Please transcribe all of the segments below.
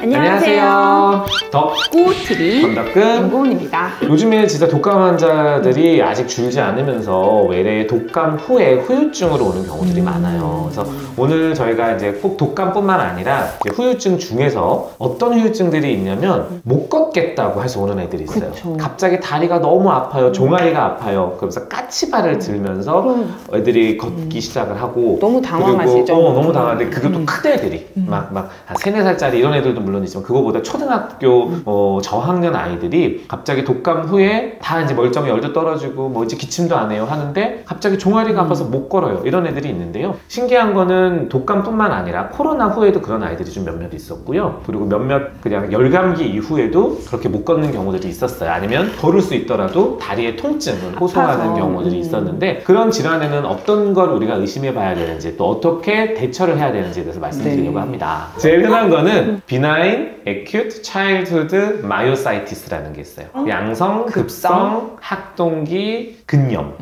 안녕하세요. 덕구TV 건덕근 김고은입니다. 요즘에 진짜 독감 환자들이 아직 줄지 않으면서 외래 독감 후에 후유증으로 오는 경우들이 많아요. 그래서 오늘 저희가 이제 꼭 독감뿐만 아니라 이제 후유증 중에서 어떤 후유증들이 있냐면 못 걷겠다고 해서 오는 애들이 있어요. 그쵸. 갑자기 다리가 너무 아파요. 종아리가 아파요. 그러면서 까치발을 들면서 애들이 걷기 시작을 하고 너무 당황하시죠? 그리고 너무 당황한데 그것도 큰 애들이 막 한 3, 4살짜리 이런 애들도 물론 있지만 그거보다 초등학교 저학년 아이들이 갑자기 독감 후에 다 이제 멀쩡히 열도 떨어지고 뭐 이제 기침도 안 해요 하는데 갑자기 종아리가 아파서 못 걸어요. 이런 애들이 있는데요. 신기한 거는 독감뿐만 아니라 코로나 후에도 그런 아이들이 좀 몇몇 있었고요. 그리고 몇몇 그냥 열감기 이후에도 그렇게 못 걷는 경우들이 있었어요. 아니면 걸을 수 있더라도 다리에 통증을 호소하는 경우들이 있었는데 그런 질환에는 어떤 걸 우리가 의심해 봐야 되는지 또 어떻게 대처를 해야 되는지에 대해서 말씀드리려고 합니다. 제일 흔한 거는 Benign Acute Childhood Myositis라는 게 있어요. 양성, 급성, 학동기, 근염.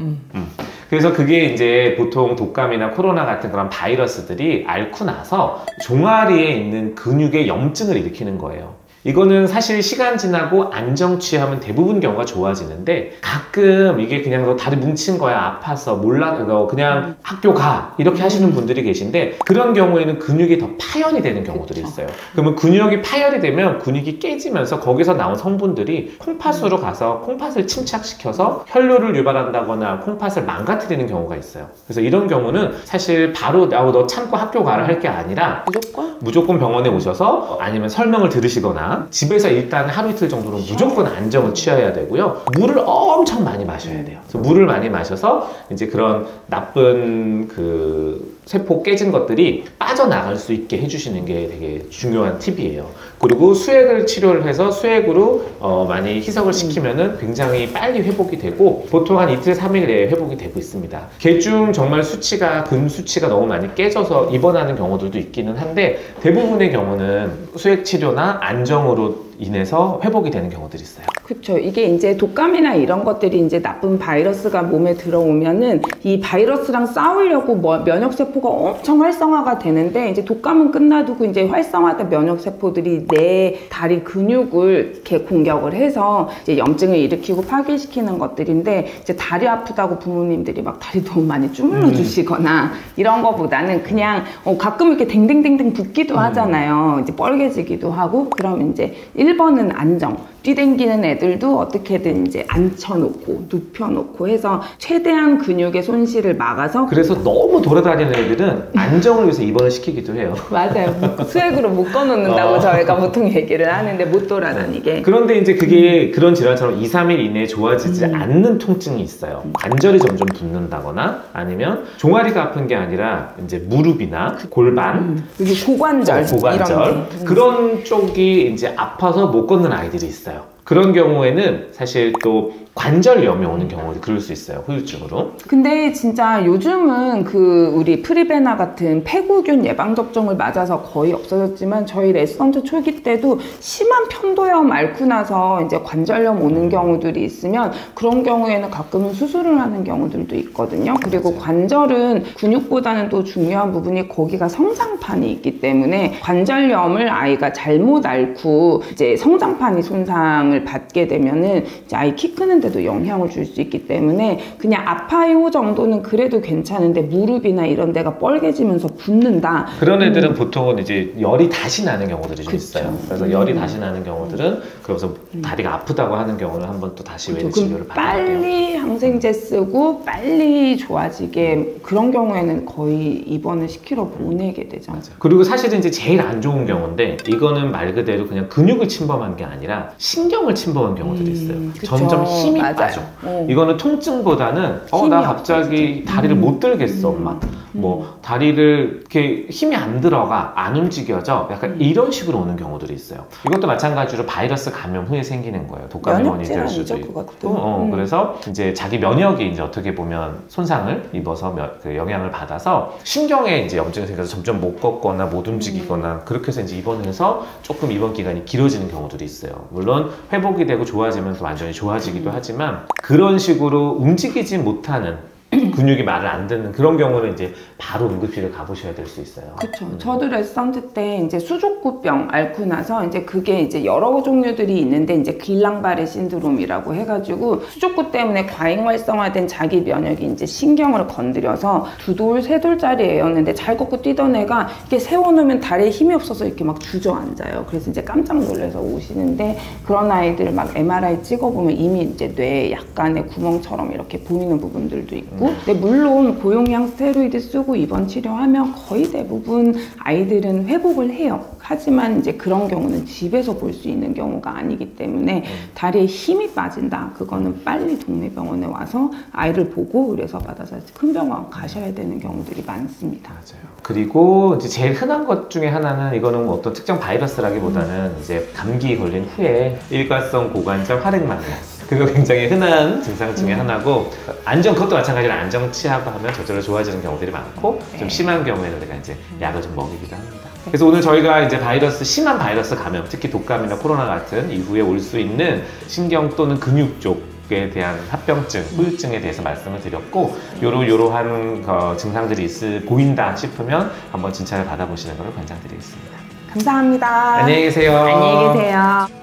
그래서 그게 이제 보통 독감이나 코로나 같은 그런 바이러스들이 앓고 나서 종아리에 있는 근육에 염증을 일으키는 거예요. 이거는 사실 시간 지나고 안정 취하면 대부분 경우가 좋아지는데 가끔 이게 그냥 너 다리 뭉친 거야 아파서 몰라 너 그냥 학교 가 이렇게 하시는 분들이 계신데 그런 경우에는 근육이 더 파열이 되는 경우들이 있어요. 그러면 근육이 파열이 되면 근육이 깨지면서 거기서 나온 성분들이 콩팥으로 가서 콩팥을 침착시켜서 혈뇨를 유발한다거나 콩팥을 망가뜨리는 경우가 있어요. 그래서 이런 경우는 사실 바로 너 참고 학교 가라 할 게 아니라 무조건 병원에 오셔서 아니면 설명을 들으시거나 집에서 일단 하루 이틀 정도는 무조건 안정을 취해야 되고요. 물을 엄청 많이 마셔야 돼요. 그래서 물을 많이 마셔서 이제 그런 나쁜 그 세포 깨진 것들이 빠져나갈 수 있게 해주시는 게 되게 중요한 팁이에요. 그리고 수액을 치료를 해서 수액으로 많이 희석을 시키면은 굉장히 빨리 회복이 되고 보통 한 이틀, 3일 내에 회복이 되고 있습니다. 개중 정말 수치가 근 수치가 너무 많이 깨져서 입원하는 경우들도 있기는 한데 대부분의 경우는 수액 치료나 안정으로 인해서 회복이 되는 경우들이 있어요. 그렇죠. 이게 이제 독감이나 이런 것들이 이제 나쁜 바이러스가 몸에 들어오면은 이 바이러스랑 싸우려고 면역 세포가 엄청 활성화가 되는데 이제 독감은 끝나두고 이제 활성화된 면역 세포들이 내 다리 근육을 이렇게 공격을 해서 이제 염증을 일으키고 파괴시키는 것들인데 이제 다리 아프다고 부모님들이 막 다리 너무 많이 주물러 주시거나 이런 거보다는 그냥 가끔 이렇게 댕댕댕댕 붓기도 하잖아요. 이제 뻘개지기도 하고 그러면 이제 1번은 안정. 뛰댕기는 애들도 어떻게든 이제 앉혀놓고 눕혀놓고 해서 최대한 근육의 손실을 막아서 그래서 너무 돌아다니는 애들은 안정을 위해서 입원을 시키기도 해요. 맞아요. 수액으로 묶어놓는다고 저희가 보통 얘기를 하는데 못 돌아다니게. 그런데 이제 그게 그런 질환처럼 2, 3일 이내에 좋아지지 않는 통증이 있어요. 관절이 점점 붓는다거나 아니면 종아리가 아픈 게 아니라 이제 무릎이나 골반 그리고 고관절 이런 그런 쪽이 이제 아파서 못 걷는 아이들이 있어요. 그런 경우에는 사실 또 관절염이 오는 경우도 그럴 수 있어요. 후유증으로. 근데 진짜 요즘은 그 우리 프리베나 같은 폐구균 예방접종을 맞아서 거의 없어졌지만 저희 레슨트 초기 때도 심한 편도염 앓고 나서 이제 관절염 오는 경우들이 있으면 그런 경우에는 가끔은 수술을 하는 경우들도 있거든요. 그리고 관절은 근육보다는 또 중요한 부분이 거기가 성장판이 있기 때문에 관절염을 아이가 잘못 앓고 이제 성장판이 손상을 받게 되면은 이제 아이 키 크는 데도 영향을 줄 수 있기 때문에 그냥 아파요 정도는 그래도 괜찮은데 무릎이나 이런 데가 뻘개지면서 붓는다. 그런 애들은 보통은 이제 열이 다시 나는 경우들이 좀 있어요. 그래서 열이 다시 나는 경우들은 그래서 다리가 아프다고 하는 경우는 한번 또 다시 외래 진료를 받아야 돼요. 빨리 항생제 쓰고 빨리 좋아지게 그런 경우에는 거의 입원을 시키러 보내게 되죠. 맞아요. 그리고 사실은 이제 제일 안 좋은 경우인데 이거는 말 그대로 그냥 근육을 침범한 게 아니라 신경을 침범한 경우들이 있어요. 점점 힘이 빠져. 이거는 통증보다는 나 갑자기 다리를 못 들겠어. 막 뭐 다리를 이렇게 힘이 안 들어가, 안 움직여져. 약간 이런 식으로 오는 경우들이 있어요. 이것도 마찬가지로 바이러스 감염 후에 생기는 거예요. 독감의 원인이 될 수도 있고. 그래서 이제 자기 면역이 이제 어떻게 보면 손상을 입어서 그 영향을 받아서 신경에 이제 염증이 생겨서 점점 못 걷거나 못 움직이거나 그렇게 해서 이제 입원을 해서 조금 입원 기간이 길어지는 경우들이 있어요. 물론 회복이 되고 좋아지면서 완전히 좋아지기도 하지만 그런 식으로 움직이지 못하는 근육이 말을 안 듣는 그런 경우는 이제 바로 응급실을 가보셔야 될 수 있어요. 그렇죠. 저도 레지던트 때 이제 수족구병 앓고 나서 이제 그게 이제 여러 종류들이 있는데 이제 길랑바레 신드롬이라고 해가지고 수족구 때문에 과잉 활성화된 자기 면역이 이제 신경을 건드려서 2돌, 3돌짜리 애였는데 잘 걷고 뛰던 애가 이렇게 세워놓으면 다리에 힘이 없어서 이렇게 막 주저앉아요. 그래서 이제 깜짝 놀라서 오시는데 그런 아이들 막 MRI 찍어보면 이미 이제 뇌에 약간의 구멍처럼 이렇게 보이는 부분들도 있고 근데 물론 고용량 스테로이드 쓰고 입원 치료하면 거의 대부분 아이들은 회복을 해요. 하지만 이제 그런 경우는 집에서 볼 수 있는 경우가 아니기 때문에 다리에 힘이 빠진다. 그거는 빨리 동네 병원에 와서 아이를 보고 의뢰서 받아서 큰 병원 가셔야 되는 경우들이 많습니다. 맞아요. 그리고 이제 제일 흔한 것 중에 하나는 이거는 뭐 어떤 특정 바이러스라기보다는 이제 감기 걸린 후에 일과성 고관절 활액망에 그거 굉장히 흔한 증상 중에 하나고 그것도 마찬가지로 안정치하고 하면 저절로 좋아지는 경우들이 많고 좀 심한 경우에는 우리가 이제 약을 좀 먹이기도 합니다. 그래서 오늘 저희가 이제 심한 바이러스 감염, 특히 독감이나 코로나 같은 이후에 올 수 있는 신경 또는 근육 쪽에 대한 합병증, 후유증에 대해서 말씀을 드렸고 요러한 증상들이 보인다 싶으면 한번 진찰을 받아보시는 것을 권장드리겠습니다. 감사합니다. 안녕히 계세요. 안녕히 계세요.